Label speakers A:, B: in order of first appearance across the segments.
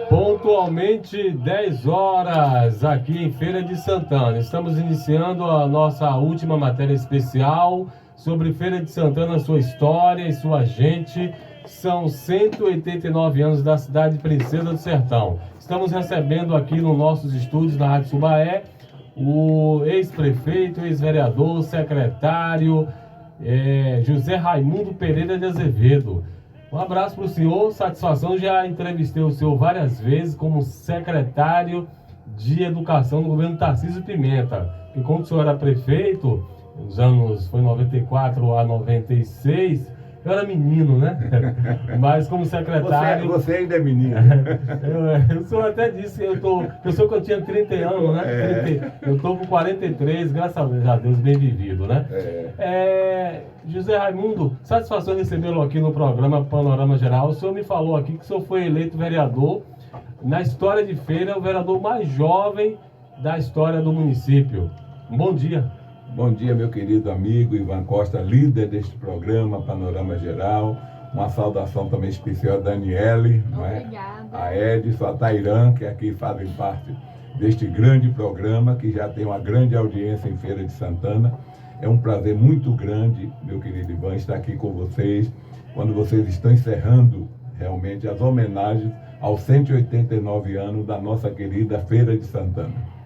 A: Pontualmente 10 horas aqui em Feira de Santana. Estamos iniciando a nossa última matéria especial sobre Feira de Santana, sua história e sua gente. São 189 anos da cidade Princesa do Sertão. Estamos recebendo aqui nos nossos estúdios na Rádio Subaé o ex-prefeito, ex-vereador, secretário José Raimundo Pereira de Azevedo. Um abraço para o senhor, satisfação, já entrevistei o senhor várias vezes como secretário de Educação do governo Tarcísio Pimenta. E quando o senhor era prefeito, nos anos, foi 94 a 96, eu era menino, né? Mas como secretário...
B: Você ainda é menino.
A: O senhor até disse que eu tinha 30 anos, né? Eu estou com 43, graças a Deus, bem vivido, né? José Raimundo, satisfação recebê-lo aqui no programa Panorama Geral. O senhor me falou aqui que o senhor foi eleito vereador. Na história de Feira, é o vereador mais jovem da história do município. Um bom dia.
B: Bom dia, meu querido amigo Ivan Costa, líder deste programa Panorama Geral. Uma saudação também especial a Daniele, a Edson, a Tairã, que aqui fazem parte deste grande programa, que já tem uma grande audiência em Feira de Santana. É um prazer muito grande, meu querido Ivan, estar aqui com vocês, quando vocês estão encerrando realmente as homenagens aos 189 anos da nossa querida Feira de Santana.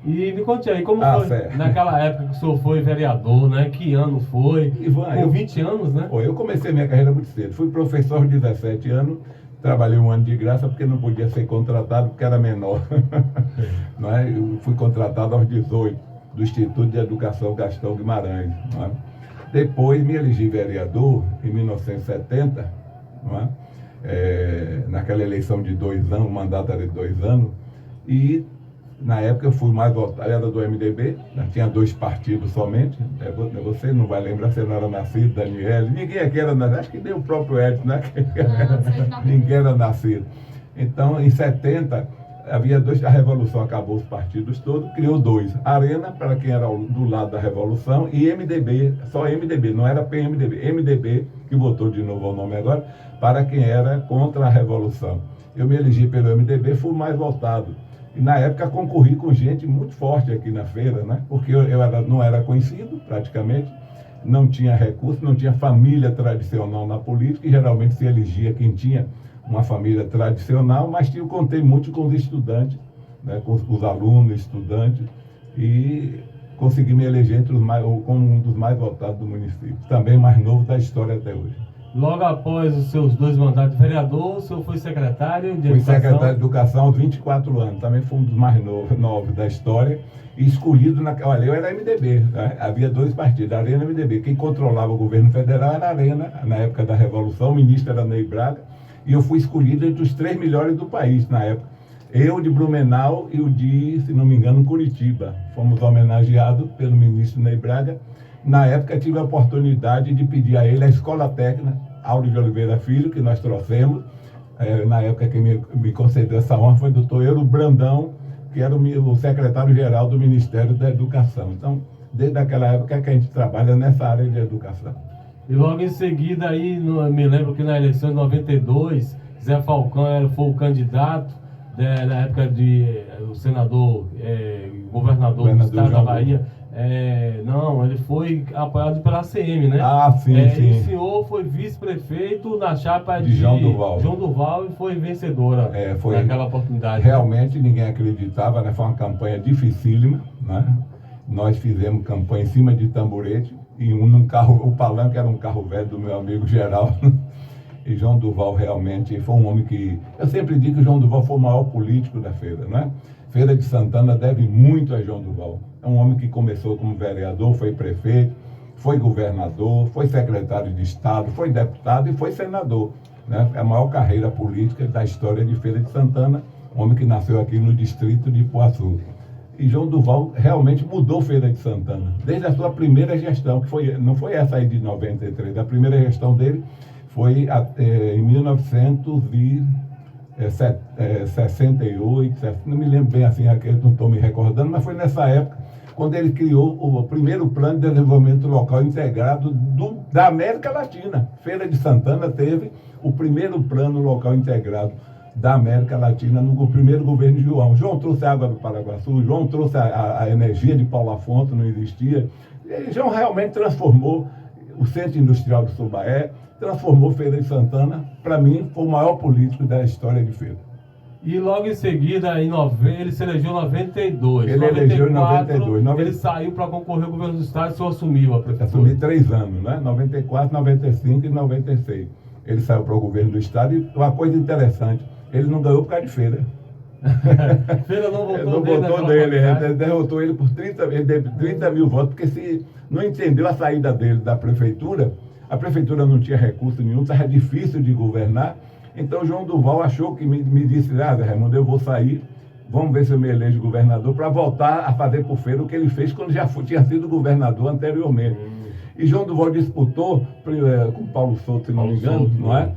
A: E me conte aí, como foi naquela época que o senhor foi vereador, né? Que ano foi?
B: Ivan,
A: com 20 anos, né?
B: Eu comecei minha carreira muito cedo. Fui professor de 17 anos, trabalhei um ano de graça porque não podia ser contratado porque era menor. Não é? Eu fui contratado aos 18, do Instituto de Educação Gastão Guimarães. Não é? Depois me elegi vereador em 1970, não é? Naquela eleição de 2 anos, o mandato era de 2 anos, e na época eu fui mais votado, era do MDB, tinha 2 partidos somente. Você não vai lembrar, você não era nascido, Daniele, ninguém aqui era nascido, acho que nem o próprio Edson, né? Ninguém era nascido. Então, em 70, havia 2, a Revolução acabou os partidos todos, criou 2. Arena, para quem era do lado da Revolução, e MDB, só MDB, não era PMDB, MDB, que botou de novo o nome agora, para quem era contra a Revolução. Eu me elegi pelo MDB, fui mais votado. E na época concorri com gente muito forte aqui na feira, né? Porque eu não era conhecido praticamente, não tinha recurso, não tinha família tradicional na política, e geralmente se elegia quem tinha uma família tradicional, mas eu contei muito com os estudantes, né? Com os alunos, estudantes, e consegui me eleger como um dos mais votados do município, também mais novo da história até hoje.
A: Logo após os seus 2 mandatos de vereador, o senhor foi secretário de Educação?
B: Fui secretário de Educação há 24 anos, também fui um dos mais novos da história, e escolhido olha, eu era MDB, né? Havia 2 partidos, Arena e MDB. Quem controlava o governo federal era a Arena, na época da Revolução, o ministro era Ney Braga, e eu fui escolhido entre os 3 melhores do país na época. Eu de Blumenau e o de, se não me engano, Curitiba. Fomos homenageados pelo ministro Ney Braga. Na época tive a oportunidade de pedir a ele a escola técnica, Áureo de Oliveira Filho, que nós trouxemos. Na época quem me concedeu essa honra foi o doutor Euro Brandão, que era o secretário-geral do Ministério da Educação. Então, desde aquela época que a gente trabalha nessa área de educação.
A: E logo em seguida, aí, me lembro que na eleição de 92, Zé Falcão foi o candidato, na época o senador, governador do estado da Bahia. Não, ele foi apoiado pela ACM, né?
B: Sim.
A: E o senhor foi vice-prefeito na chapa de João Durval e foi vencedora naquela oportunidade.
B: Realmente ninguém acreditava, né? Foi uma campanha dificílima, né? Nós fizemos campanha em cima de tamborete, e num carro, o palanque era um carro velho do meu amigo Geraldo. E João Durval realmente foi um homem que... Eu sempre digo que João Durval foi o maior político da feira, né? Feira de Santana deve muito a João Durval. É um homem que começou como vereador, foi prefeito, foi governador, foi secretário de Estado, foi deputado e foi senador, né? É a maior carreira política da história de Feira de Santana, um homem que nasceu aqui no distrito de Ipuaçu. E João Durval realmente mudou Feira de Santana, desde a sua primeira gestão, que não foi essa aí de 93, a primeira gestão dele foi em 1968, não me lembro bem assim, eu não estou me recordando, mas foi nessa época, quando ele criou o primeiro plano de desenvolvimento local integrado da América Latina. Feira de Santana teve o primeiro plano local integrado da América Latina no primeiro governo de João. João trouxe a água do Paraguaçu, João trouxe a energia de Paulo Afonso, não existia. E João realmente transformou o Centro Industrial do Subaé, transformou Feira de Santana. Para mim, foi o maior político da história de Feira.
A: E logo em seguida, ele se elegeu em 92.
B: Ele elegeu em 92.
A: Ele saiu para concorrer ao governo do estado e só assumiu a prefeitura.
B: Assumi 3 anos, né? 94, 95 e 96. Ele saiu para o governo do estado e uma coisa interessante, ele não ganhou por causa de Feira.
A: Feira não votou
B: dele. Ele derrotou ele por 30 mil votos, porque se não entendeu a saída dele da prefeitura, a prefeitura não tinha recurso nenhum, estava difícil de governar. Então João Duval achou que me disse, Zé Raimundo, eu vou sair, vamos ver se eu me elejo governador, para voltar a fazer por Feira o que ele fez quando já tinha sido governador anteriormente. E João Duval disputou com Paulo Souto, se não me engano, não é?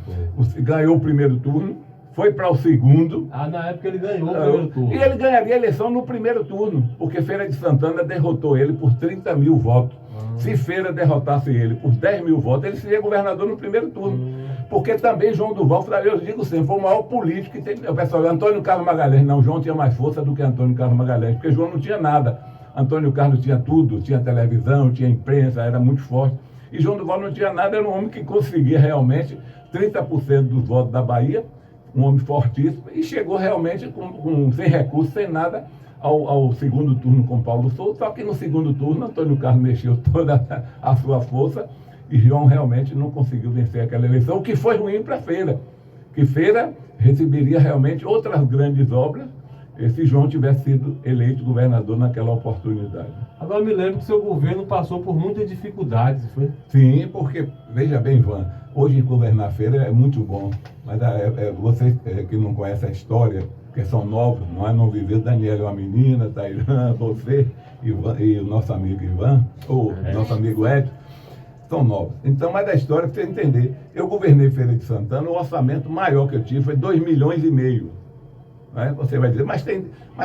B: Ganhou o primeiro turno, foi para o segundo.
A: Na época ele ganhou o primeiro turno.
B: E ele ganharia a eleição no primeiro turno, porque Feira de Santana derrotou ele por 30 mil votos. Se Feira derrotasse ele por 10 mil votos, ele seria governador no primeiro turno. Porque também João Duval, eu digo sempre, foi o maior político que tem. O pessoal, Antônio Carlos Magalhães, não, João tinha mais força do que Antônio Carlos Magalhães, porque João não tinha nada. Antônio Carlos tinha tudo, tinha televisão, tinha imprensa, era muito forte. E João Duval não tinha nada, era um homem que conseguia realmente 30% dos votos da Bahia, um homem fortíssimo, e chegou realmente sem recursos, sem nada, ao segundo turno com Paulo Souto. Só que no segundo turno, Antônio Carlos mexeu toda a sua força e João realmente não conseguiu vencer aquela eleição, o que foi ruim para Feira, que Feira receberia realmente outras grandes obras se João tivesse sido eleito governador naquela oportunidade.
A: Agora me lembro que seu governo passou por muitas dificuldades, foi?
B: Sim, porque, veja bem, Ivan, hoje governar Feira é muito bom, mas vocês que não conhecem a história, que são novos, não viveram, Daniela é uma menina, Tairã, você Ivan, e o nosso amigo Ivan, ou nosso amigo Edson, são novos. Então, mas da história, para você entender, eu governei Feira de Santana, o orçamento maior que eu tive foi 2,5 milhões. Né? Você vai dizer, mas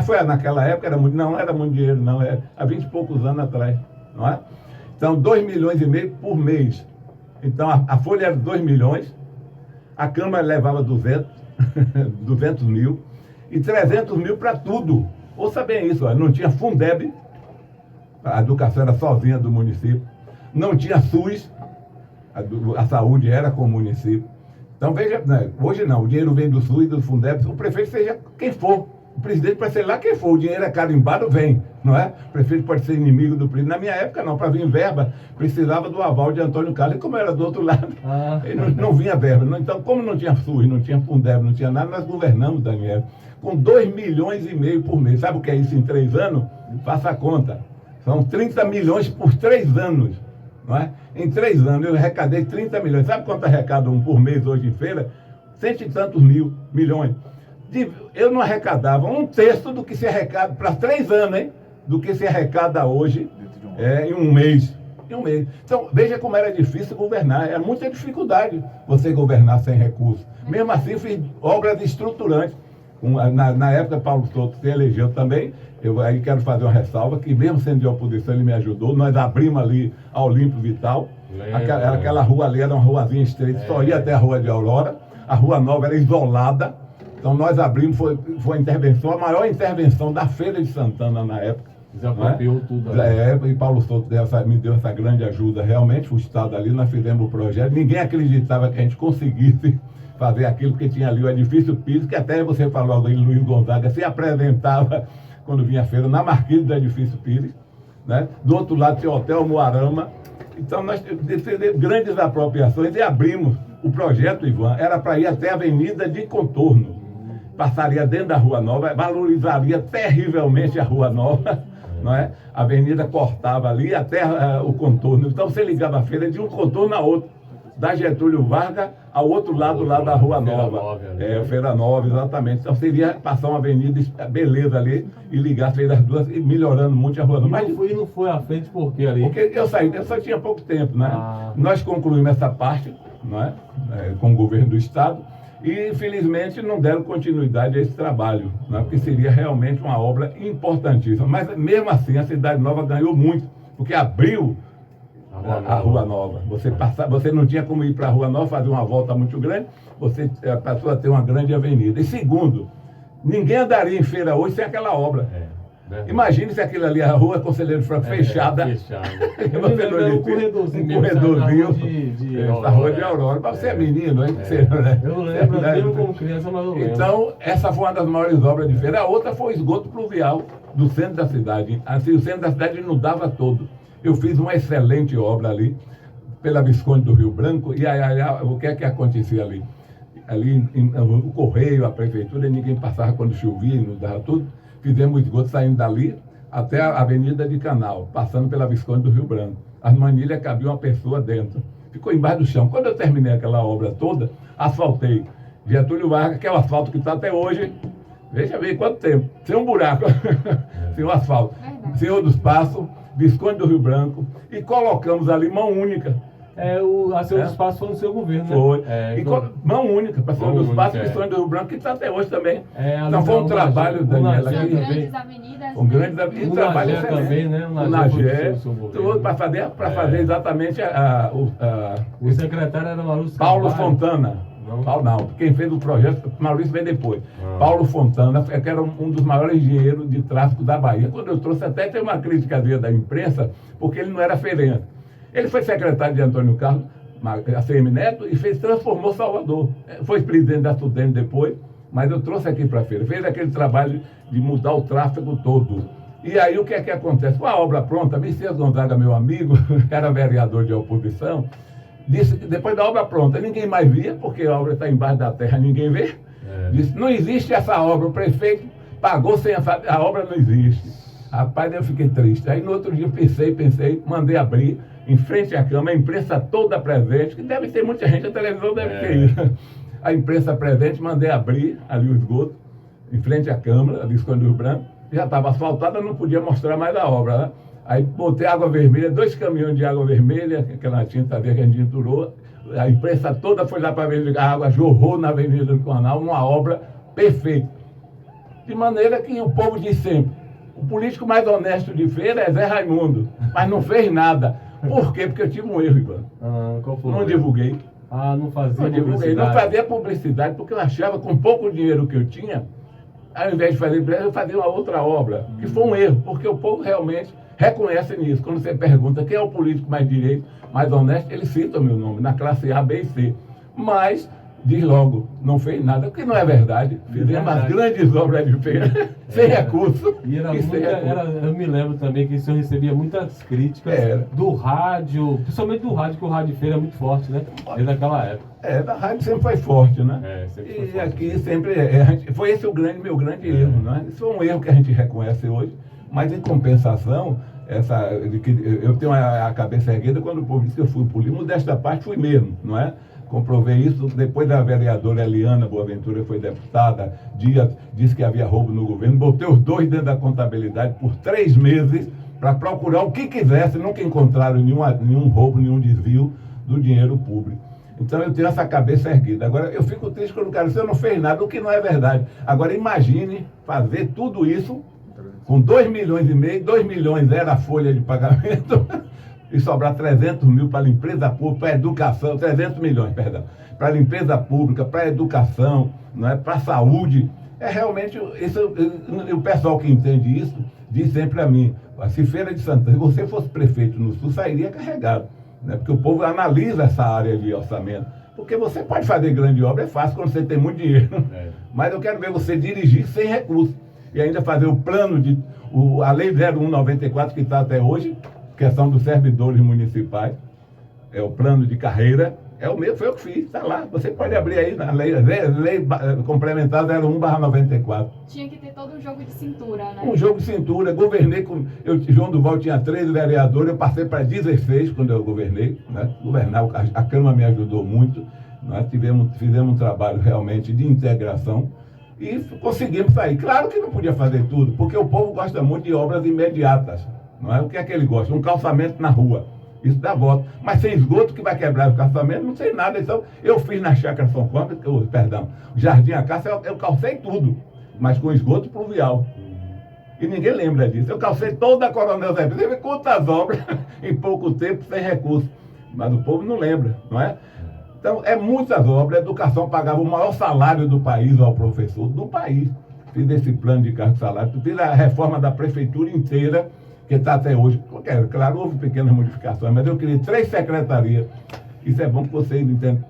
B: foi naquela época, não era muito dinheiro, não, há 20 e poucos anos atrás, não é? Então, 2,5 milhões por mês. Então, a folha era 2 milhões, a Câmara levava 200 mil, e 300 mil para tudo. Ouça bem isso, não tinha Fundeb, a educação era sozinha do município, não tinha SUS, a saúde era com o município. Então veja, hoje não, o dinheiro vem do SUS, do Fundeb, o prefeito seja quem for, o presidente pode ser lá quem for, o dinheiro é carimbado, vem, não é? O prefeito pode ser inimigo do presidente. Na minha época não, para vir verba, precisava do aval de Antônio Carlos, e como era do outro lado, não vinha verba. Então, como não tinha SUS, não tinha Fundeb, não tinha nada, nós governamos, Daniel, com 2,5 milhões por mês. Sabe o que é isso em 3 anos? Faça a conta. São 30 milhões por 3 anos. Não é? Em 3 anos eu arrecadei 30 milhões. Sabe quanto arrecada por mês hoje em Feira? 100 e tantos milhões. Eu não arrecadava 1/3 do que se arrecada, para 3 anos, hein? Do que se arrecada hoje em um mês. Então, veja como era difícil governar. É muita dificuldade você governar sem recursos. Mesmo assim, fiz obras estruturantes. Na época, Paulo Souto se elegeu também. Eu aí quero fazer uma ressalva, que mesmo sendo de oposição, ele me ajudou. Nós abrimos ali a Olímpio Vital. Aquela rua ali era uma ruazinha estreita, só ia até a Rua de Aurora. A Rua Nova era isolada. Então nós abrimos, foi a intervenção, a maior intervenção da Feira de Santana na época.
A: Desapropriou tudo.
B: E Paulo Souto me deu essa grande ajuda. Realmente, o Estado ali, nós fizemos o projeto. Ninguém acreditava que a gente conseguisse fazer aquilo, porque tinha ali o edifício Pires, que até você falou ali, Luiz Gonzaga se apresentava quando vinha a feira, na marquise do edifício Pires, né? Do outro lado tinha o Hotel Moarama. Então nós decidimos grandes apropriações e abrimos o projeto, Ivan, era para ir até a Avenida de Contorno. Passaria dentro da Rua Nova, valorizaria terrivelmente a Rua Nova, não é? A avenida cortava ali até o contorno. Então você ligava a feira de um contorno a outro, da Getúlio Vargas ao outro lado lá da Rua Nova. Feira Nova, exatamente. Então seria passar uma avenida, beleza ali, e ligar as feiras duas, e melhorando muito a Rua Nova.
A: Mas não foi à frente por quê ali?
B: Porque eu só tinha pouco tempo, né? Nós concluímos essa parte, não é? Com o governo do Estado, e infelizmente não deram continuidade a esse trabalho, né? Porque seria realmente uma obra importantíssima. Mas mesmo assim a Cidade Nova ganhou muito, porque abriu a Rua Nova. Você não tinha como ir para a Rua Nova, fazer uma volta muito grande, você passou a ter uma grande avenida. E segundo, ninguém andaria em feira hoje sem aquela obra. Imagine se aquilo ali, a Rua Conselheiro Franco, fechada.
A: Fechada.
B: Você não
A: um corredorzinho.
B: Essa Rua de Aurora. Mas você é menino, hein?
A: Eu lembro, mesmo como criança, mas eu lembro.
B: Então, essa foi uma das maiores obras de feira. A outra foi o esgoto pluvial do centro da cidade. Assim, o centro da cidade inundava todo. Eu fiz uma excelente obra ali, pela Visconde do Rio Branco, e o que é que acontecia ali? Ali, o Correio, a Prefeitura, ninguém passava quando chovia, inundava tudo. Fizemos o esgoto saindo dali até a Avenida de Canal, passando pela Visconde do Rio Branco. As manilhas cabia uma pessoa dentro. Ficou embaixo do chão. Quando eu terminei aquela obra toda, asfaltei Getúlio Vargas, que é o asfalto que está até hoje. Veja bem quanto tempo. Sem um buraco, sem um asfalto. Senhor dos Passos, Visconde do Rio Branco, e colocamos ali mão única.
A: A Senhor dos Passos foi no seu governo, né?
B: Foi. Mão única, para Senhor dos Passos, Visconde do Rio Branco, que está até hoje também. Então foi um trabalho, Daniela,
C: São
B: aqui.
C: grandes avenidas.
B: Um grande avenidas.
A: O Nagé também, né?
B: O Nagé, tudo para fazer exatamente
A: o secretário era Maurício
B: Paulo
A: Carvalho.
B: Fontana. Não, quem fez o projeto, Maurício veio depois. Paulo Fontana, que era um dos maiores engenheiros de tráfego da Bahia. Quando eu trouxe, até tem uma crítica da imprensa, porque ele não era feirante. Ele foi secretário de Antônio Carlos, ACM Neto, e transformou Salvador. Foi presidente da SUDEM depois, mas eu trouxe aqui para a feira. Fez aquele trabalho de mudar o tráfego todo. E aí o que é que acontece? Com a obra pronta, Messias Gonzaga, meu amigo, que era vereador de oposição, disse que depois da obra pronta, ninguém mais via, porque a obra está embaixo da terra, ninguém vê. Disse, não existe essa obra, o prefeito pagou sem a obra não existe. Rapaz, eu fiquei triste. Aí no outro dia pensei, mandei abrir, em frente à Câmara, a imprensa toda presente, que deve ter muita gente, a televisão deve ter ido. A imprensa presente, mandei abrir ali o esgoto, em frente à Câmara, a Visconde do Rio Branco, já estava asfaltada, não podia mostrar mais a obra, né? Aí botei água vermelha, 2 caminhões de água vermelha, aquela tinta verde que a gente durou. A imprensa toda foi lá para ver, a água jorrou na Avenida do Canal, uma obra perfeita. De maneira que o povo diz sempre, o político mais honesto de feira é Zé Raimundo, mas não fez nada. Por quê? Porque eu tive um erro, Ivan.
A: Qual foi?
B: Não divulguei.
A: Não fazia
B: Não divulguei, não fazia publicidade, porque eu achava, com pouco dinheiro que eu tinha, ao invés de fazer empresa, eu fazia uma outra obra. Que foi um erro, porque o povo realmente reconhece nisso. Quando você pergunta quem é o político mais direito, mais honesto, ele cita o meu nome, na classe A, B e C. Mas, diz logo, não fez nada, porque não é verdade. Fizemos as grandes obras de feira, sem recurso.
A: Eu me lembro também que o senhor recebia muitas críticas do rádio, principalmente do rádio, que o rádio de feira é muito forte, né? Desde aquela época.
B: A rádio sempre foi forte, né?
A: Sempre foi
B: e
A: forte.
B: Aqui sempre foi esse meu grande erro, né? Isso é um erro que a gente reconhece hoje, mas em compensação, eu tenho a cabeça erguida quando o povo disse que eu fui político, modesta parte fui mesmo, não é? Comprovei isso depois da vereadora Eliana Boaventura foi deputada, disse que havia roubo no governo, botei os dois dentro da contabilidade por 3 meses para procurar o que quisesse, nunca encontraram nenhum roubo, nenhum desvio do dinheiro público. Então eu tenho essa cabeça erguida. Agora eu fico triste quando o cara diz, você não fez nada, o que não é verdade. Agora imagine fazer tudo isso com 2,5 milhões, 2 milhões era a folha de pagamento, e sobrar 300 mil para a empresa pública, para a educação, 300 milhões, perdão, para a limpeza pública, para a educação, não é, para a saúde. Realmente, o pessoal que entende isso diz sempre a mim, se Feira de Santana, se você fosse prefeito no Sul, sairia carregado, né? Porque o povo analisa essa área de orçamento. Porque você pode fazer grande obra, é fácil quando você tem muito dinheiro. Mas eu quero ver você dirigir sem recurso. E ainda fazer o plano a Lei 0194 que está até hoje, questão dos servidores municipais, é o plano de carreira, é o meu, foi eu que fiz, está lá. Você pode abrir aí na lei complementar 01/94.
C: Tinha que ter todo um jogo de cintura, né? Um
B: jogo de cintura, governei com. João Duval tinha 13 vereadores, eu passei para 16 quando eu governei, né? Governar, a Câmara me ajudou muito, nós fizemos um trabalho realmente de integração e conseguimos sair. Claro que não podia fazer tudo, porque o povo gosta muito de obras imediatas. Não é? O que é que ele gosta? Um calçamento na rua. Isso dá voto. Mas sem esgoto que vai quebrar o calçamento, não sei nada. Então, eu fiz na Chácara São Juan, o Jardim Acácia, eu calcei tudo, mas com esgoto pluvial. E ninguém lembra disso. Eu calcei toda a Coronel Zé Pedro. Você vê quantas obras em pouco tempo, sem recurso. Mas o povo não lembra, não é? Então, é muitas obras. A educação pagava o maior salário do país ao professor, do país. Fiz esse plano de cargo e salário. Fiz a reforma da prefeitura inteira, que está até hoje. Claro, houve pequenas modificações, mas eu criei 3 secretarias. Isso é bom que vocês entendam.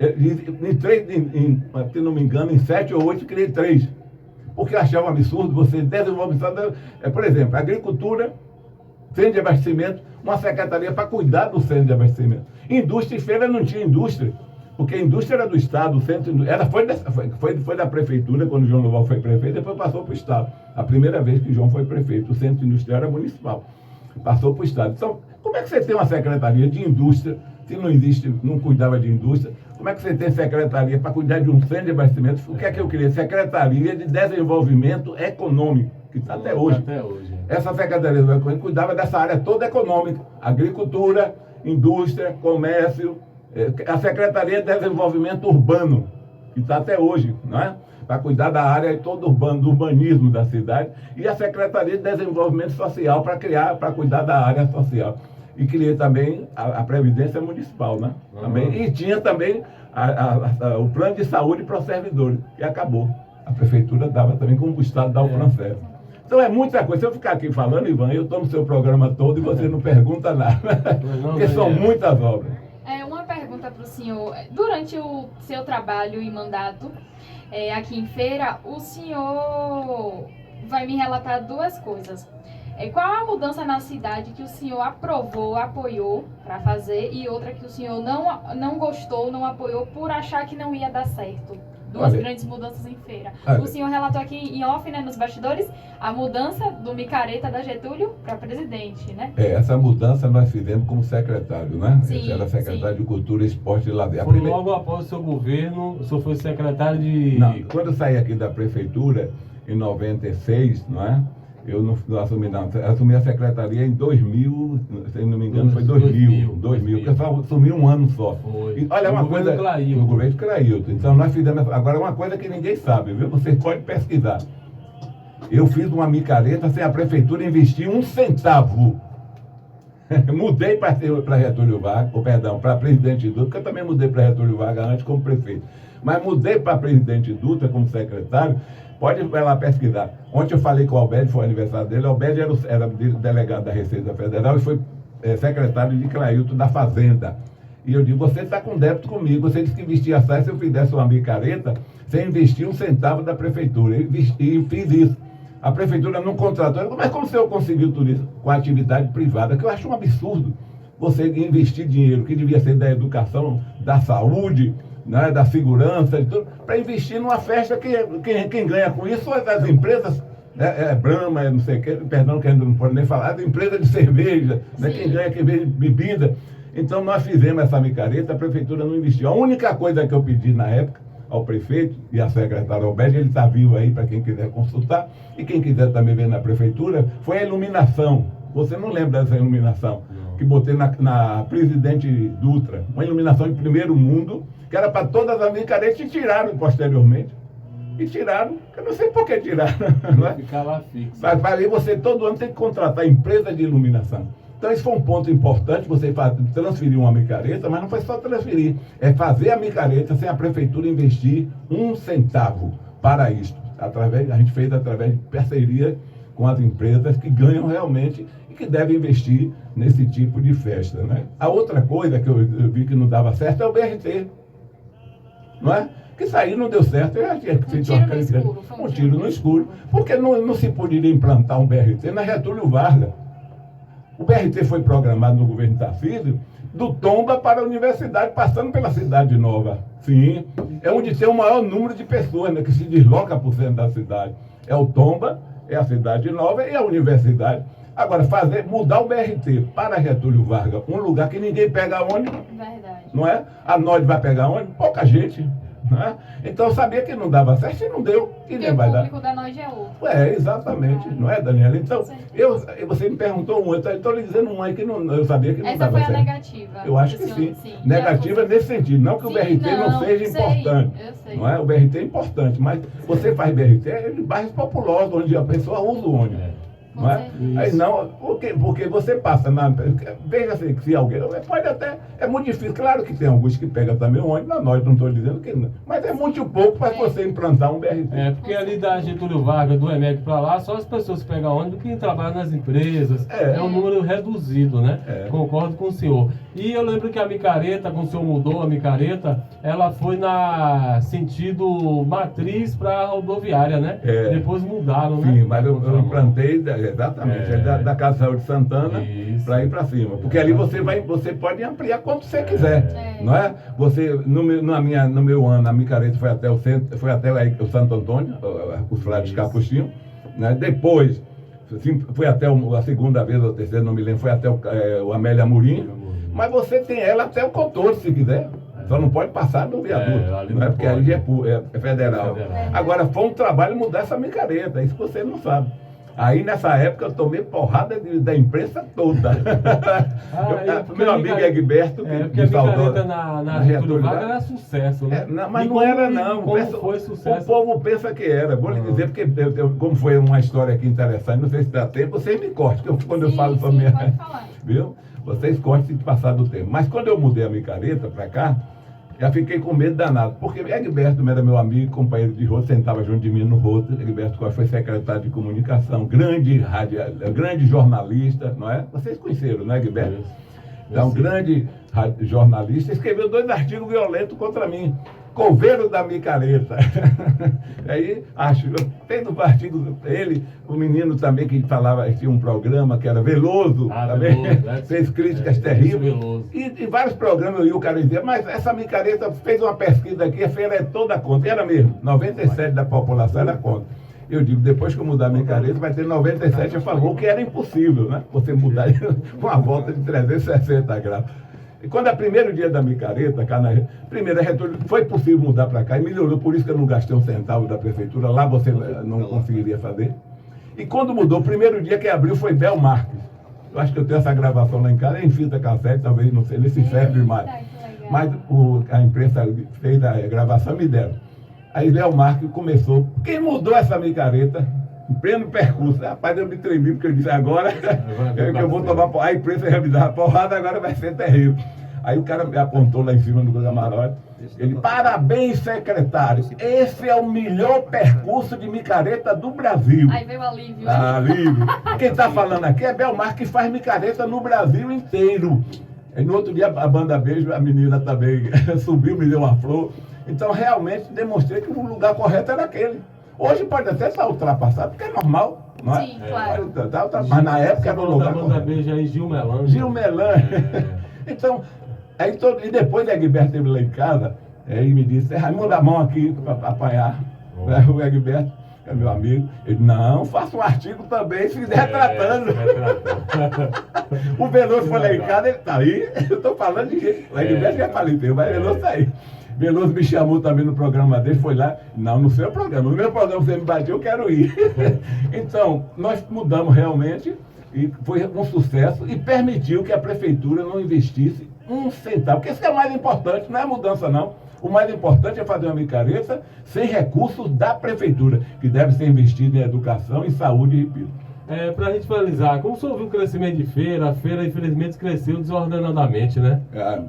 B: Se não me engano, em 7 ou 8, criei 3. Porque eu achava um absurdo você desenvolver, por exemplo, agricultura, centro de abastecimento, uma secretaria para cuidar do centro de abastecimento. Indústria e feira não tinha indústria, porque a indústria era do Estado, o centro foi da prefeitura, quando o João Loval foi prefeito, depois passou para o Estado. A primeira vez que o João foi prefeito, o centro industrial era municipal, passou para o Estado. Então, como é que você tem uma secretaria de indústria, se não existe, não cuidava de indústria? Como é que você tem secretaria para cuidar de um centro de abastecimento? O que é que eu queria? Secretaria de Desenvolvimento Econômico, que está até hoje. Essa secretaria do Econômico cuidava dessa área toda econômica, agricultura, indústria, comércio, a Secretaria de Desenvolvimento Urbano, que está até hoje, não é? Para cuidar da área toda urbana, do urbanismo da cidade, e a Secretaria de Desenvolvimento Social para cuidar da área social. E criei também a Previdência Municipal, né? Também, e tinha também o plano de saúde para os servidores, que acabou. A prefeitura dava também, como o Estado dá o plano certo. Então é muita coisa. Se eu ficar aqui falando, Ivan, eu estou no seu programa todo e você não pergunta nada. Porque são muitas obras.
C: Uma pergunta para o senhor. Durante o seu trabalho e mandato aqui em Feira, o senhor vai me relatar 2 coisas. Qual a mudança na cidade que o senhor aprovou, apoiou para fazer, e outra que o senhor não gostou, não apoiou por achar que não ia dar certo? 2 grandes mudanças em Feira. O senhor relatou aqui em off, né, nos bastidores, a mudança do micareta da Getúlio para presidente, né?
B: Essa mudança nós fizemos como secretário, né?
C: Sim,
B: eu era secretário de Cultura, Esporte e Lazer.
A: Logo após o seu governo, o senhor foi secretário de...
B: Não, quando eu saí aqui da prefeitura, em 96, não é? Eu não assumi, não. Assumi a secretaria em 2000, se não me engano, foi 2000. Porque eu só assumi um ano só. E, olha, uma coisa... No governo Clailton. Então, nós fizemos... Agora, uma coisa que ninguém sabe, viu? Vocês podem pesquisar. Eu fiz uma micareta sem a prefeitura investir 1 centavo. Mudei para Getúlio Vargas, para Presidente Dutra, porque eu também mudei para Getúlio Vargas antes como prefeito. Mas mudei para Presidente Dutra como secretário. Pode ir lá pesquisar. Ontem eu falei com o Alberto, foi o aniversário dele. O Alberto era delegado da Receita Federal e foi secretário de Clailton da Fazenda. E eu digo, você está com débito comigo. Você disse que investia se eu fizesse uma micareta sem investir 1 centavo da prefeitura. E fiz isso. A prefeitura não contratou. Mas como o senhor conseguiu tudo isso? Com a atividade privada, que eu acho um absurdo. Você investir dinheiro que devia ser da educação, da saúde, né, da segurança e tudo, para investir numa festa que quem ganha com isso são as empresas, Brahma, não sei o que, perdão que a gente não pode nem falar, as empresas de cerveja, né, quem ganha, quem vende bebida. Então nós fizemos essa micareta, a prefeitura não investiu. A única coisa que eu pedi na época ao prefeito e à secretária Alberto, ele está vivo aí para quem quiser consultar, e quem quiser também ver na prefeitura, foi a iluminação. Você não lembra dessa iluminação? Que botei na Presidente Dutra, uma iluminação de primeiro mundo, que era para todas as micaretas, e tiraram posteriormente. E tiraram, eu não sei por que tiraram. Não é?
A: Ficar lá fixo.
B: Mas aí você todo ano tem que contratar empresa de iluminação. Então esse foi um ponto importante, você transferir uma micareta, mas não foi só transferir, é fazer a micareta sem a prefeitura investir 1 centavo para isso. A gente fez através de parceria com as empresas que ganham realmente e que devem investir nesse tipo de festa, né? A outra coisa que eu vi que não dava certo é o BRT, não é? Que isso aí não deu certo, eu já tinha feito um tiro no escuro, porque não se poderia implantar um BRT na Getúlio Vargas. O BRT foi programado no governo Tarcísio, do Tomba para a universidade, passando pela Cidade Nova. Sim, é onde tem o maior número de pessoas, né, que se desloca por centro da cidade. É o Tomba, é a Cidade Nova e a universidade. Agora, mudar o BRT para Getúlio Vargas, um lugar que ninguém pega ônibus,
C: Verdade.
B: não é? A NOD vai pegar ônibus? Pouca gente. Não é? Então eu sabia que não dava certo e não deu. E nem vai dar.
C: O público da NOD é outro.
B: Exatamente, não é, Daniela? Então, você me perguntou um, eu estou lhe dizendo um aí que eu sabia que não dava certo.
C: Essa foi a negativa.
B: Eu acho que sim. Negativa nesse sentido, não que o BRT não seja importante.
C: Eu sei.
B: Não é? O BRT é importante, mas você faz BRT em bairros populosos, onde a pessoa usa o ônibus. Não é?
A: Isso.
B: Aí não, porque você passa na. Veja se alguém. Pode até. É muito difícil. Claro que tem alguns que pegam também o ônibus, nós não estou dizendo que não. Mas é muito pouco para você implantar um BRT.
A: É, porque ali da Getúlio Vargas, do EMEC para lá, só as pessoas que pegam ônibus que trabalham nas empresas. É um número reduzido, né? Concordo com o senhor. E eu lembro que a micareta, quando o senhor mudou a micareta, ela foi na sentido matriz para a rodoviária, né? Depois mudaram, né?
B: Sim, mas eu implantei exatamente da Casa de Saúde Santana para ir para cima. Porque ali você pode ampliar quanto você quiser. Não é? Você, no meu ano, a micareta foi até o centro, foi até o Santo Antônio, os Flávio de Capuchinho, né? Depois foi até a segunda vez ou a terceira, não me lembro, foi até o Amélia Amorim. Mas você tem ela até o Contorno, se quiser. Só não pode passar do viaduto, não é? Porque ali é federal. Agora, foi um trabalho mudar essa micareta, isso você não sabe. Aí, nessa época, eu tomei porrada da imprensa toda. Meu amigo Egberto,
A: porque a micareta na Getúlio Vargas era sucesso, né?
B: Mas não era, não.
A: Como foi sucesso?
B: O povo pensa que era. Vou lhe dizer, porque como foi uma história aqui interessante, não sei se dá tempo, vocês me cortam, quando eu falo sobre minha...
C: Pode falar.
B: Viu? Vocês cortam se passar do tempo. Mas quando eu mudei a micareta para cá, já fiquei com medo danado, porque Egberto era meu amigo, companheiro de roto, sentava junto de mim no roto. Egberto Costa foi secretário de comunicação, grande jornalista, não é? Vocês conheceram, não é, Egberto? Então, grande jornalista, escreveu 2 artigos violentos contra mim. Coveiro da micareta. Aí, fez um artigo, ele, o menino também que falava, tinha um programa que era Veloso, também, fez críticas terríveis. E vários programas o cara dizia, mas essa micareta fez uma pesquisa aqui, a feira é toda contra. E era mesmo, 97% da população era contra. Eu digo, depois que eu mudar a micareta, vai ter 97% a favor, que era impossível, né? Você mudar com uma volta de 360 graus. E quando é o primeiro dia da micareta, primeira retorno, foi possível mudar para cá e melhorou, por isso que eu não gastei um centavo da prefeitura, lá você não conseguiria fazer. E quando mudou, o primeiro dia que abriu foi Bel Marques. Eu acho que eu tenho essa gravação lá em casa, é em fita cassete, talvez, não sei nem se serve mais. Mas a imprensa fez a gravação e me deram. Aí Bel Marques começou, quem mudou essa micareta? Em pleno percurso. Rapaz, eu me tremi, porque eu disse, agora que eu vou tomar porrada. A imprensa já me dá porrada, agora vai ser terrível. Aí o cara me apontou lá em cima do camarote. Ele, parabéns, secretário. Esse é o melhor percurso de micareta do Brasil.
C: Aí veio o alívio.
B: Alívio. Quem está falando aqui é Belmar, que faz micareta no Brasil inteiro. Aí no outro dia, a banda Beijo, a menina também subiu, me deu uma flor. Então, realmente, demonstrei que o lugar correto era aquele. Hoje pode até estar ultrapassado, porque é normal, não é?
C: Sim, claro.
B: Mas na época era o lugar correto.
A: Beijo aí, Gil Melan.
B: Gil Melan. Então, e depois Egberto esteve lá em casa, e me disse, Raimundo, a mão aqui para apanhar. O Egberto, que é meu amigo, ele, não, faça um artigo também se retratando. O Veloso foi lá em casa, ele está aí, eu estou falando de quê? O Egberto já faleceu, mas o Veloso está aí. Veloso me chamou também no programa dele, foi lá, não, no seu programa, no meu programa você me bateu, eu quero ir. Então, nós mudamos realmente, e foi um sucesso, e permitiu que a prefeitura não investisse um centavo, porque isso que é o mais importante, não é a mudança não. O mais importante é fazer uma micareta sem recursos da prefeitura, que deve ser investido em educação e saúde, repito.
A: Para a gente finalizar, como o senhor viu o crescimento de feira, a feira infelizmente cresceu desordenadamente, né?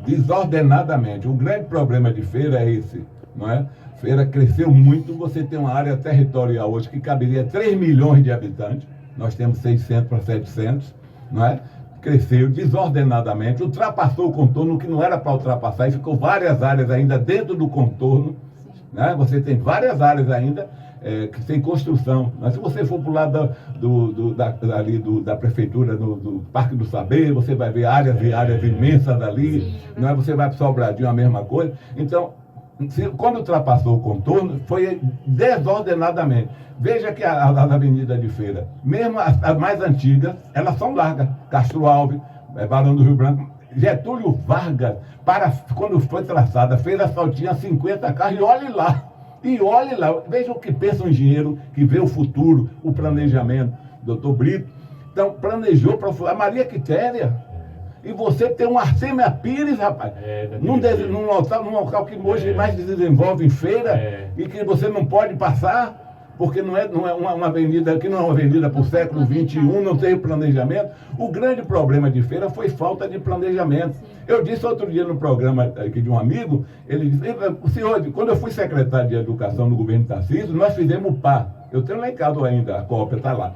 B: Desordenadamente. O grande problema de feira é esse, não é? Feira cresceu muito, você tem uma área territorial hoje que caberia 3 milhões de habitantes, nós temos 600 para 700, não é? Cresceu desordenadamente, ultrapassou o contorno que não era para ultrapassar e ficou várias áreas ainda dentro do contorno, né? Você tem várias áreas ainda que sem construção. Mas se você for para o lado da prefeitura, do Parque do Saber, você vai ver áreas e áreas imensas ali, não é? Você vai para o Sobradinho, a mesma coisa. Então, quando ultrapassou o contorno, foi desordenadamente. Veja que a avenida de Feira, mesmo as mais antigas, elas são largas. Castro Alves, Barão do Rio Branco, Getúlio Vargas, quando foi traçada, Feira só tinha 50 carros, e olhe lá, veja o que pensa um engenheiro que vê o futuro, o planejamento, doutor Brito. Então, planejou para a Maria Quitéria. E você tem um Arcêmia Pires, rapaz, num local que hoje mais se desenvolve em feira, e que você não pode passar. porque não é uma avenida, que não é uma avenida para o século XXI, não tem planejamento. O grande problema de feira foi falta de planejamento. Eu disse outro dia no programa aqui de um amigo, ele disse, senhor, quando eu fui secretário de Educação no governo Tarcísio, nós fizemos o PA. Eu tenho lá em casa ainda, a cópia está lá.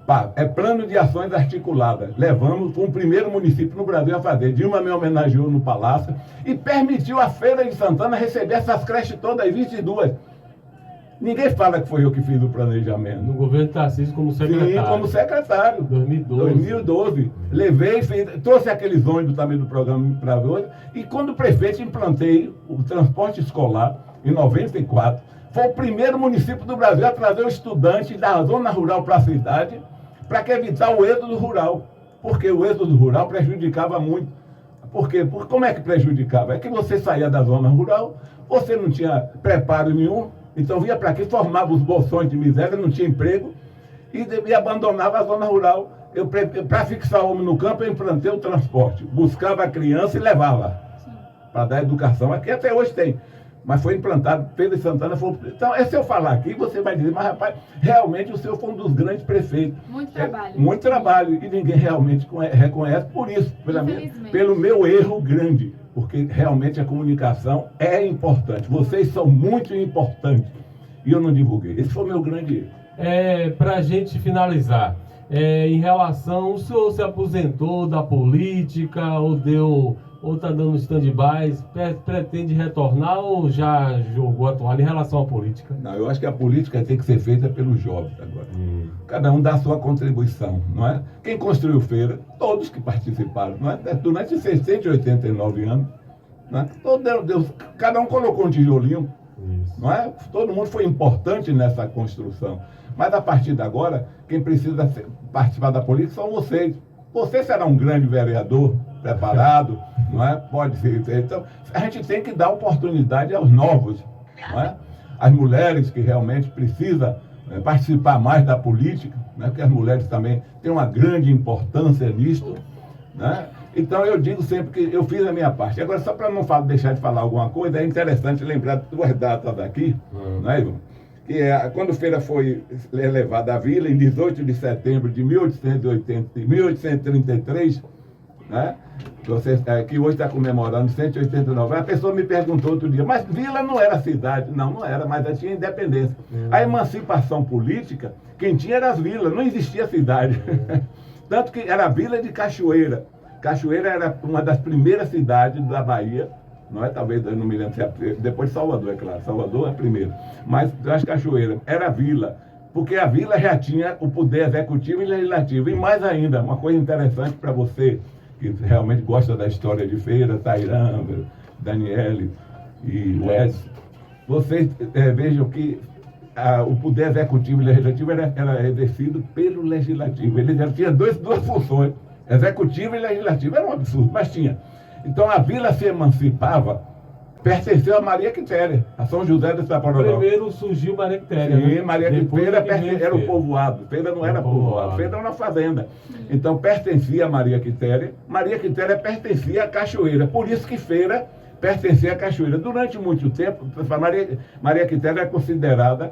B: PA, é Plano de Ações Articuladas. Levamos, foi o primeiro município no Brasil a fazer. Dilma me homenageou no Palácio e permitiu a Feira de Santana receber essas creches todas, 22. Ninguém fala que foi eu que fiz o planejamento.
A: No governo Tarcísio como secretário.
B: Sim, como secretário. 2012. Levei, trouxe aqueles ônibus também do programa para hoje. E quando prefeito, implantei o transporte escolar em 94. Foi o primeiro município do Brasil a trazer o estudante da zona rural para a cidade, para evitar o êxodo rural. Porque o êxodo rural prejudicava muito. Por quê? Porque como é que prejudicava? É que você saía da zona rural, você não tinha preparo nenhum, então vinha para aqui, formava os bolsões de miséria, não tinha emprego e abandonava a zona rural. Para fixar o homem no campo, eu implantei o transporte. Buscava a criança e levava para dar educação. Aqui até hoje tem. Mas foi implantado, Feira de Santana foi... Então, se eu falar aqui, você vai dizer, mas rapaz, realmente o senhor foi um dos grandes prefeitos.
C: Muito trabalho.
B: Muito trabalho. E ninguém realmente reconhece por isso, pelo meu erro grande. Porque realmente a comunicação é importante. Vocês são muito importantes. E eu não divulguei. Esse foi o meu grande erro.
A: Para a gente finalizar, em relação, o senhor se aposentou da política ou está dando stand-by, pretende retornar ou já jogou a toalha em relação à política?
B: Não, eu acho que a política tem que ser feita pelos jovens agora. Cada um dá a sua contribuição, não é? Quem construiu feira, todos que participaram, não é? Durante 689 anos, não é? Cada um colocou um tijolinho, não é? Todo mundo foi importante nessa construção. Mas a partir de agora, quem precisa participar da política são vocês. Você será um grande vereador, preparado, não é? Pode ser. Então, a gente tem que dar oportunidade aos novos, não é? As mulheres que realmente precisam participar mais da política, né? Porque as mulheres também têm uma grande importância nisto, né? Então, eu digo sempre que eu fiz a minha parte. Agora, só para não deixar de falar alguma coisa, é interessante lembrar de duas datas aqui, não é, Ivan? Que quando a feira foi levada à vila, em 18 de setembro de 1833, né? Que hoje está comemorando 189. A pessoa me perguntou outro dia, mas Vila não era cidade? Não, não era, mas ela tinha independência. A emancipação política, quem tinha era as vilas, não existia cidade. Tanto que era a vila de Cachoeira. Cachoeira era uma das primeiras cidades da Bahia, não é? Talvez, eu não me lembro se é depois de Salvador, é claro. Salvador é a primeira. Mas as Cachoeiras era a vila, porque a vila já tinha o poder executivo e legislativo. E mais ainda, uma coisa interessante para você, que realmente gosta da história de feira, Tairã, Daniele e o Edson, vocês vejam que o poder executivo e legislativo era exercido pelo legislativo. Ele já tinha duas funções, executivo e legislativo. Era um absurdo, mas tinha. Então a vila se emancipava, pertenceu a Maria Quitéria, a São José do Sapororó.
A: Primeiro surgiu Maria Quitéria.
B: Sim,
A: né?
B: Maria Quitéria era o povoado. Feira não era povoado, Feira era uma fazenda. Então pertencia a Maria Quitéria. Maria Quitéria pertencia à Cachoeira. Por isso que Feira pertencia à Cachoeira. Durante muito tempo, Maria Quitéria é considerada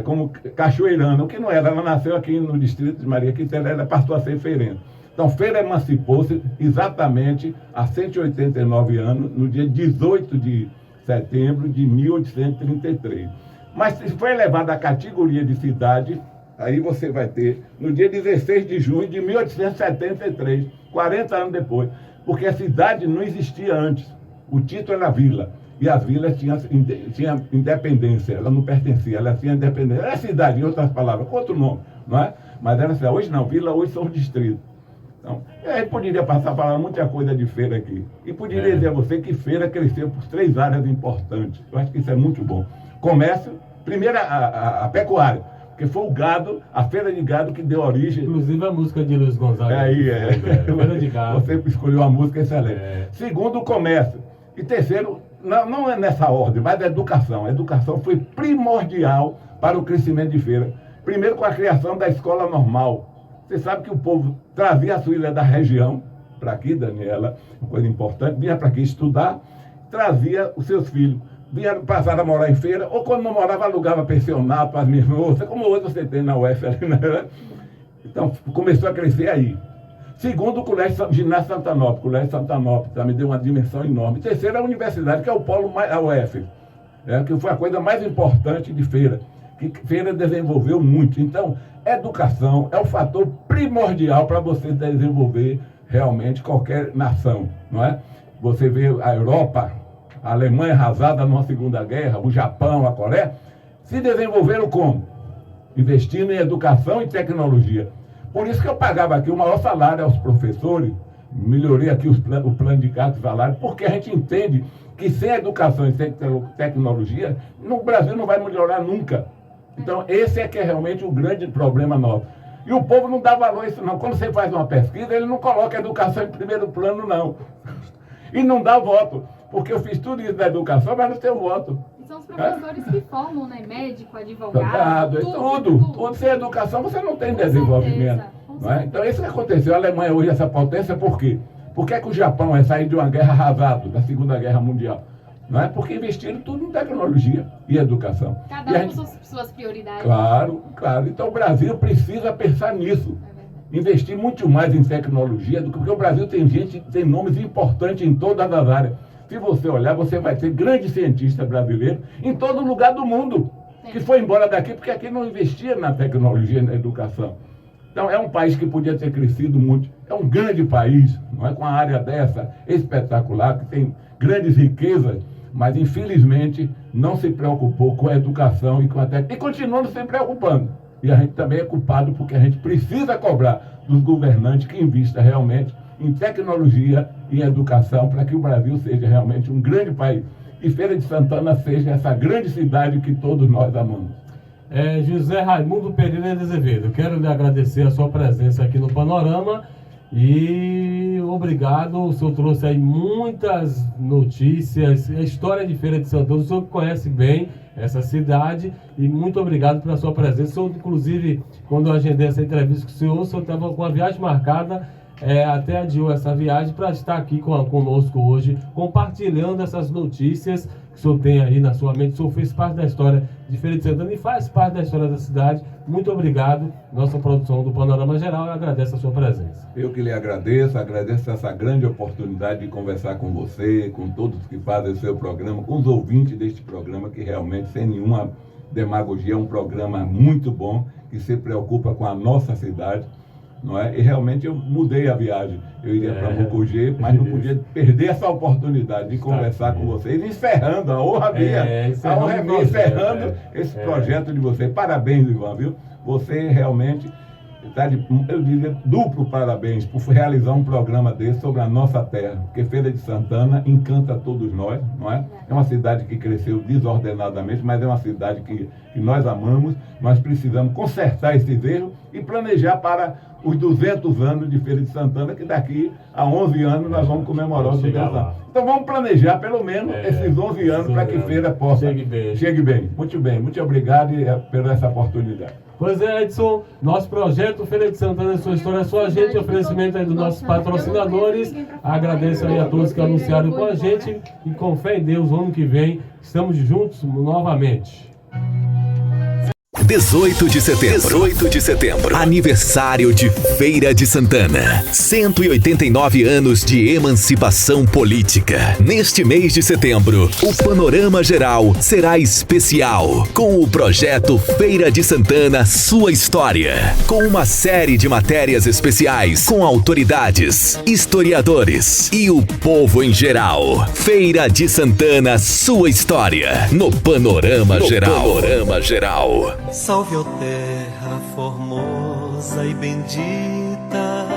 B: como cachoeirana, o que não era. Ela nasceu aqui no distrito de Maria Quitéria, ela passou a ser feirense. Então, Feira emancipou-se exatamente há 189 anos, no dia 18 de setembro de 1833. Mas se foi elevada à categoria de cidade, aí você vai ter no dia 16 de junho de 1873, 40 anos depois, porque a cidade não existia antes. O título era vila, e as vilas tinham independência, ela não pertencia, ela tinha independência. Era cidade, em outras palavras, com outro nome, não é? Mas era assim, hoje não, vila hoje são os distritos. Então, a gente poderia passar a falar muita coisa de feira aqui. E poderia dizer a você que feira cresceu por 3 áreas importantes. Eu acho que isso é muito bom. Comércio, primeiro a pecuária, porque foi o gado, a feira de gado que deu origem.
A: Inclusive a música de Luiz Gonzaga.
B: Feira de gado. Você escolheu uma música excelente. Segundo, o comércio. E terceiro, não é nessa ordem, mas a educação. A educação foi primordial para o crescimento de feira. Primeiro com a criação da escola normal. Você sabe que o povo trazia a sua ilha da região para aqui, Daniela, uma coisa importante, vinha para aqui estudar, trazia os seus filhos. passaram a morar em Feira, ou quando não morava, alugava pensionato para as minhas moças, como hoje você tem na UF ali, né? Então, começou a crescer aí. Segundo, o Ginásio Santanópolis, o Colégio Santanópolis, me deu uma dimensão enorme. Terceiro, a universidade, que é o polo, a UF, que foi a coisa mais importante de Feira, que Feira desenvolveu muito. Então, educação é o fator primordial para você desenvolver realmente qualquer nação, não é? Você vê a Europa, a Alemanha arrasada numa Segunda Guerra, o Japão, a Coreia, se desenvolveram como? Investindo em educação e tecnologia. Por isso que eu pagava aqui o maior salário aos professores, melhorei aqui o plano de cargos e salário, porque a gente entende que sem educação e sem tecnologia, no Brasil não vai melhorar nunca. Então, esse é que é realmente o grande problema nosso. E o povo não dá valor a isso, não. Quando você faz uma pesquisa, ele não coloca a educação em primeiro plano, não. E não dá voto, porque eu fiz tudo isso da educação, mas não tenho voto.
C: E são os professores que formam, né? Médico, advogado,
B: tudo. Sem educação você não tem desenvolvimento. Não é? Então, isso que aconteceu. A Alemanha hoje, essa potência, por quê? Por que é que o Japão é sair de uma guerra arrasado, da Segunda Guerra Mundial? Não é? Porque investiram tudo em tecnologia e educação.
C: Cada um com suas prioridades.
B: Claro. Então o Brasil precisa pensar nisso. Investir muito mais em tecnologia, porque o Brasil tem nomes importantes em todas as áreas. Se você olhar, você vai ter grandes cientistas brasileiros em todo lugar do mundo, que foi embora daqui porque aqui não investia na tecnologia e na educação. Então é um país que podia ter crescido muito. É um grande país, não é? Com uma área dessa espetacular, que tem grandes riquezas, mas infelizmente não se preocupou com a educação e com a tecnologia. E continuando se preocupando. E a gente também é culpado porque a gente precisa cobrar dos governantes que investam realmente em tecnologia e em educação para que o Brasil seja realmente um grande país. E Feira de Santana seja essa grande cidade que todos nós amamos.
A: José Raimundo Pereira de Azevedo, quero lhe agradecer a sua presença aqui no Panorama e obrigado. O senhor trouxe aí muitas notícias, a história de Feira de Santana, o senhor conhece bem essa cidade e muito obrigado pela sua presença. O senhor, inclusive, quando eu agendei essa entrevista com o senhor estava com a viagem marcada, até adiou essa viagem para estar aqui conosco hoje, compartilhando essas notícias que o senhor tem aí na sua mente. O senhor fez parte da história de Feira de Santana e faz parte da história da cidade. Muito obrigado. Nossa produção do Panorama Geral agradece a sua presença.
B: Eu que lhe agradeço essa grande oportunidade de conversar com você, com todos que fazem o seu programa, com os ouvintes deste programa, que realmente, sem nenhuma demagogia, é um programa muito bom, que se preocupa com a nossa cidade. Não é? E realmente eu mudei a viagem. Eu iria para Mucugê, mas não podia perder essa oportunidade de conversar com vocês, encerrando a honra minha, encerrando esse projeto de vocês. Parabéns, Ivan, viu? Você realmente está eu diria, duplo parabéns por realizar um programa desse sobre a nossa terra, porque Feira de Santana encanta todos nós, não é? É uma cidade que cresceu desordenadamente, mas é uma cidade que nós amamos. Nós precisamos consertar esses erros e planejar para os 200 anos de Feira de Santana, que daqui a 11 anos nós vamos comemorar os 200 anos. Então vamos planejar pelo menos esses 11 anos para que Feira possa chegue bem. Muito bem, muito obrigado por essa oportunidade.
A: Pois é, Edson, nosso projeto Feira de Santana, sua história, sua gente, oferecimento aí dos nossos patrocinadores. Agradeço aí a todos que anunciaram com a gente e com fé em Deus, o ano que vem estamos juntos novamente.
D: 18 de setembro, aniversário de Feira de Santana. 189 anos de emancipação política. Neste mês de setembro, o Panorama Geral será especial com o projeto Feira de Santana, sua história. Com uma série de matérias especiais com autoridades, historiadores e o povo em geral. Feira de Santana, sua história. No Panorama Geral.
E: Salve, ó terra formosa e bendita,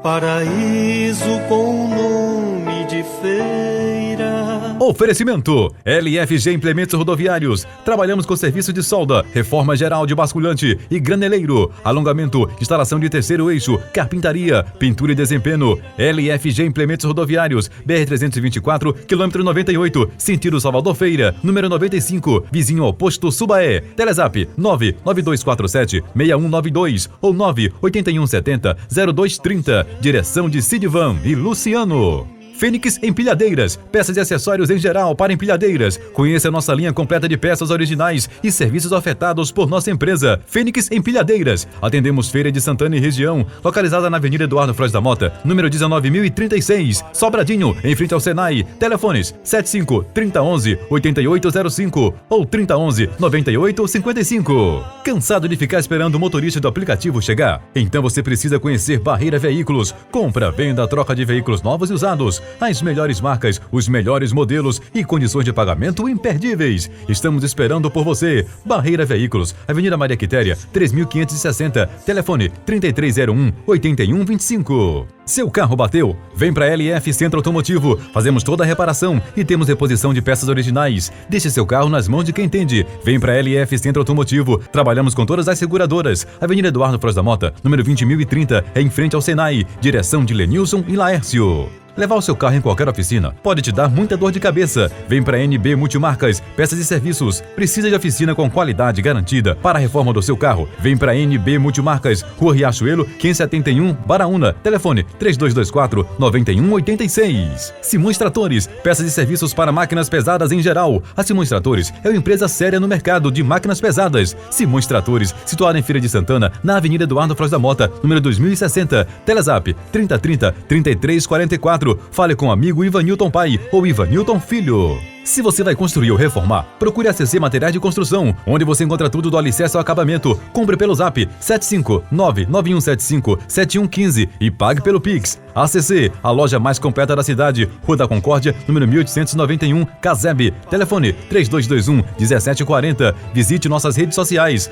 E: paraíso com o nome de feira.
F: Oferecimento: LFG Implementos Rodoviários. Trabalhamos com serviço de solda, reforma geral de basculante e graneleiro, alongamento, instalação de terceiro eixo, carpintaria, pintura e desempenho. LFG Implementos Rodoviários, BR-324, quilômetro 98, sentido Salvador Feira, número 95, vizinho ao posto Subaé. Telezap 99247-6192 ou 98170-0230. Direção de Sidvan e Luciano. Fênix Empilhadeiras, peças e acessórios em geral para empilhadeiras. Conheça a nossa linha completa de peças originais e serviços ofertados por nossa empresa, Fênix Empilhadeiras. Atendemos Feira de Santana e região, localizada na Avenida Eduardo Frois da Mota, número 19.036, Sobradinho, em frente ao Senai. Telefones 75 3011 8805 ou 3011 9855. Cansado de ficar esperando o motorista do aplicativo chegar? Então você precisa conhecer Barreira Veículos. Compra, venda, troca de veículos novos e usados. As melhores marcas, os melhores modelos e condições de pagamento imperdíveis. Estamos esperando por você. Barreira Veículos, Avenida Maria Quitéria, 3560. Telefone 3301 8125. Seu carro bateu? Vem para LF Centro Automotivo. Fazemos toda a reparação e temos reposição de peças originais. Deixe seu carro nas mãos de quem entende. Vem para LF Centro Automotivo. Trabalhamos com todas as seguradoras. Avenida Eduardo Frois da Mota, número 20.030, em frente ao Senai. Direção de Lenilson e Laércio. Levar o seu carro em qualquer oficina pode te dar muita dor de cabeça. Vem para NB Multimarcas, peças e serviços. Precisa de oficina com qualidade garantida para a reforma do seu carro? Vem para NB Multimarcas, Rua Riachuelo, 571, Baraúna. Telefone 3224-9186. Simões Tratores, peças e serviços para máquinas pesadas em geral. A Simões Tratores é uma empresa séria no mercado de máquinas pesadas. Simões Tratores, situada em Feira de Santana, na Avenida Eduardo Frois da Mota, número 2060. Telezap 3030-3344. Fale com o amigo Ivanilton Pai ou Ivanilton Filho. Se você vai construir ou reformar, procure a ACC Materiais de Construção, onde você encontra tudo do alicerce ao acabamento. Compre pelo Zap 75991757115 e pague pelo Pix. ACC, a loja mais completa da cidade, Rua da Concórdia, número 1891, Casebe. Telefone 3221-1740. Visite nossas redes sociais,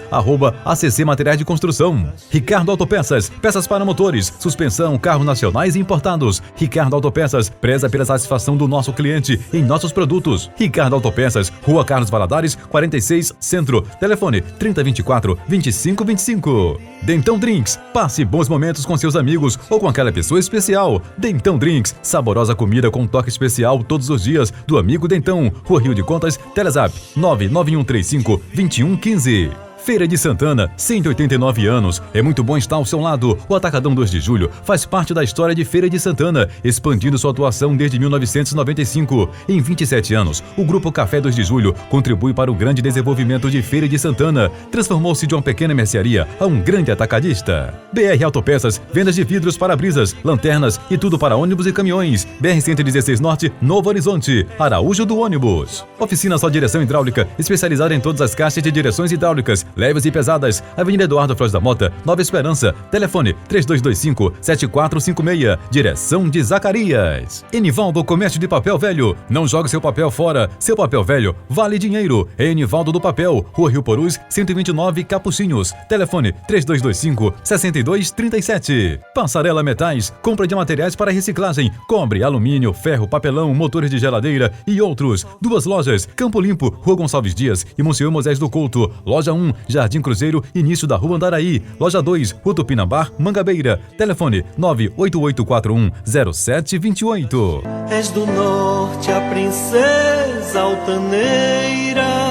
F: @ACC Materiais de Construção. Ricardo Autopeças, peças para motores, suspensão, carros nacionais e importados. Ricardo Autopeças, preza pela satisfação do nosso cliente em nossos produtos. Ricardo Autopeças, Rua Carlos Valadares, 46, Centro. Telefone 3024-2525. Dentão Drinks, passe bons momentos com seus amigos ou com aquela pessoa especial. Dentão Drinks, saborosa comida com toque especial todos os dias do amigo Dentão. Rua Rio de Contas, Telezap 99135-2115. Feira de Santana, 189 anos. É muito bom estar ao seu lado. O Atacadão 2 de Julho faz parte da história de Feira de Santana, expandindo sua atuação desde 1995. Em 27 anos, o Grupo Café 2 de Julho contribui para o grande desenvolvimento de Feira de Santana. Transformou-se de uma pequena mercearia a um grande atacadista. BR Autopeças, vendas de vidros, para-brisas, lanternas e tudo para ônibus e caminhões. BR-116 Norte, Novo Horizonte, Araújo do Ônibus. Oficina só direção hidráulica, especializada em todas as caixas de direções hidráulicas, leves e pesadas. Avenida Eduardo Frois da Mota, Nova Esperança. Telefone 3225-7456. Direção de Zacarias. Enivaldo Comércio de Papel Velho. Não jogue seu papel fora. Seu papel velho vale dinheiro. É Enivaldo do Papel, Rua Rio Porus, 129, Capuchinhos. Telefone 3225-6237. Passarela Metais. Compra de materiais para reciclagem. Cobre, alumínio, ferro, papelão, motores de geladeira e outros. 2 lojas. Campo Limpo, Rua Gonçalves Dias e Monsenhor Moisés do Couto. Loja 1, Jardim Cruzeiro, início da Rua Andaraí. Loja 2, Rua Tupinambá, Mangabeira. Telefone 988410728.
E: És do norte a princesa altaneira.